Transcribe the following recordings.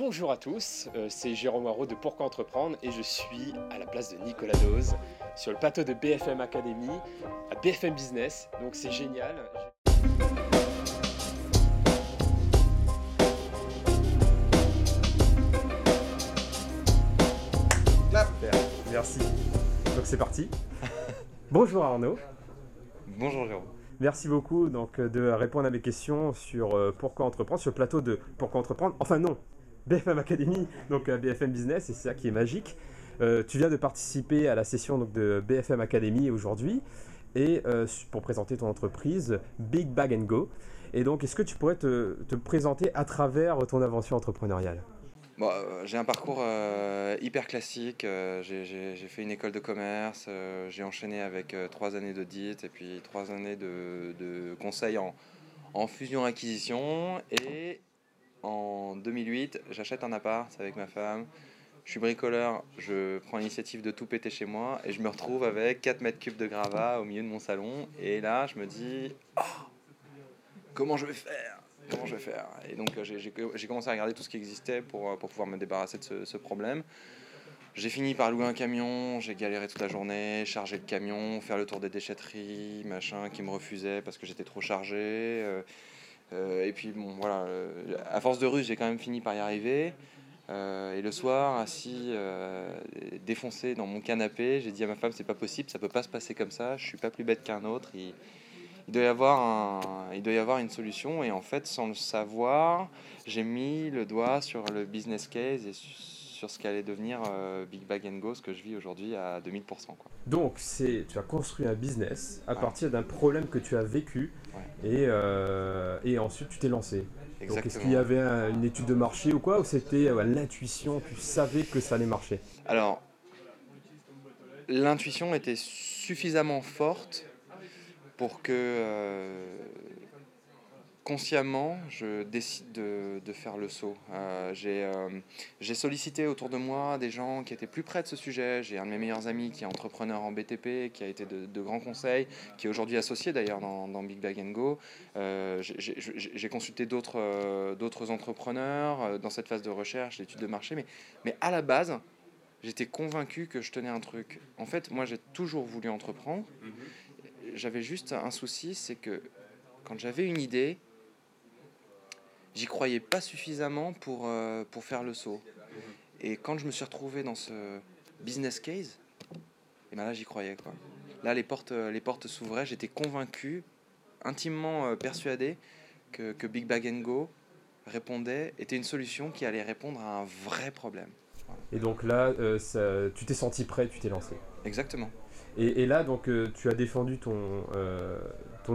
Bonjour à tous, c'est Jérôme Moirot de Pourquoi Entreprendre et je suis à la place de Nicolas Dose sur le plateau de BFM Academy à BFM Business, donc c'est génial. Super, merci. Donc c'est parti. Bonjour Arnaud. Bonjour Jérôme. Merci beaucoup de répondre à mes questions sur Pourquoi Entreprendre, sur le plateau de Pourquoi Entreprendre. Enfin non, BFM Academy, donc BFM Business, et c'est ça qui est magique. Tu viens de participer à la session de BFM Academy aujourd'hui et pour présenter ton entreprise Big Bag & Go. Et donc, est-ce que tu pourrais te présenter à travers ton aventure entrepreneuriale ? Bon, j'ai un parcours hyper classique. J'ai fait une école de commerce. J'ai enchaîné avec 3 années d'audit et puis 3 années de conseil en fusion-acquisition. Et en 2008, j'achète un appart avec ma femme. Je suis bricoleur, je prends l'initiative de tout péter chez moi et je me retrouve avec 4 mètres cubes de gravats au milieu de mon salon. Et là, je me dis, comment je vais faire ? Comment je vais faire ? Et donc j'ai commencé à regarder tout ce qui existait pour pouvoir me débarrasser de ce problème. J'ai fini par louer un camion, j'ai galéré toute la journée, charger le camion, faire le tour des déchetteries, machin, qui me refusaient parce que j'étais trop chargé. Et puis bon, voilà, à force de ruse, j'ai quand même fini par y arriver. Et le soir, assis, défoncé dans mon canapé, j'ai dit à ma femme, c'est pas possible, ça peut pas se passer comme ça, je suis pas plus bête qu'un autre. Il doit y avoir une solution, et en fait, sans le savoir, j'ai mis le doigt sur le business case et sur ce qu'allait devenir Big Bag & Go, ce que je vis aujourd'hui à 2000%, quoi. Donc, tu as construit un business à partir d'un problème que tu as vécu, et ensuite tu t'es lancé. Exactement. Donc, est-ce qu'il y avait une étude de marché ou quoi, ou c'était l'intuition, tu savais que ça allait marcher ? Alors, l'intuition était suffisamment forte pour que consciemment je décide de faire le saut. J'ai sollicité autour de moi des gens qui étaient plus près de ce sujet. J'ai un de mes meilleurs amis qui est entrepreneur en BTP, qui a été de grands conseils, qui est aujourd'hui associé d'ailleurs dans Big Bag & Go. J'ai consulté d'autres entrepreneurs dans cette phase de recherche, d'études de marché, mais à la base, j'étais convaincu que je tenais un truc. En fait, moi j'ai toujours voulu entreprendre. J'avais juste un souci, c'est que quand j'avais une idée, j'y croyais pas suffisamment pour faire le saut. Et quand je me suis retrouvé dans ce business case, et ben là j'y croyais, quoi. Là les portes s'ouvraient, j'étais convaincu, intimement persuadé que Big Bag & Go était une solution qui allait répondre à un vrai problème. Voilà. Et donc là, tu t'es senti prêt, tu t'es lancé. Exactement. Et là, donc, tu as défendu ton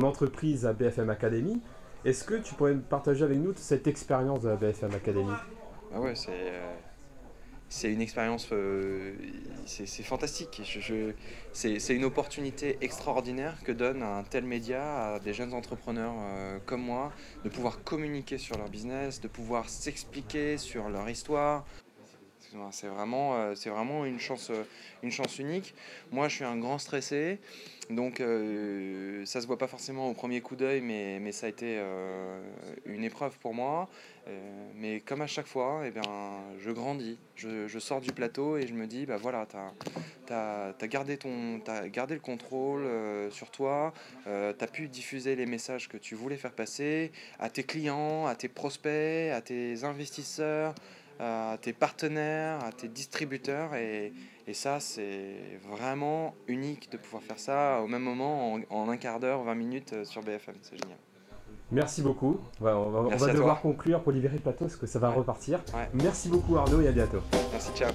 entreprise à BFM Academy. Est-ce que tu pourrais partager avec nous cette expérience de la BFM Academy ? Ah ouais, c'est une expérience, c'est fantastique. C'est une opportunité extraordinaire que donne un tel média à des jeunes entrepreneurs comme moi, de pouvoir communiquer sur leur business, de pouvoir s'expliquer sur leur histoire. C'est vraiment une chance unique. Moi, je suis un grand stressé, donc ça se voit pas forcément au premier coup d'œil, mais ça a été une épreuve pour moi. Mais comme à chaque fois, eh bien, je grandis. Je sors du plateau et je me dis, bah voilà, t'as gardé le contrôle sur toi. T'as pu diffuser les messages que tu voulais faire passer à tes clients, à tes prospects, à tes investisseurs, à tes partenaires, à tes distributeurs, et ça c'est vraiment unique de pouvoir faire ça au même moment en un quart d'heure, 20 minutes sur BFM, c'est génial. Merci beaucoup. On Merci va à devoir toi. conclure pour libérer le plateau parce que ça va repartir. Ouais. Merci beaucoup Arnaud et à bientôt. Merci, ciao.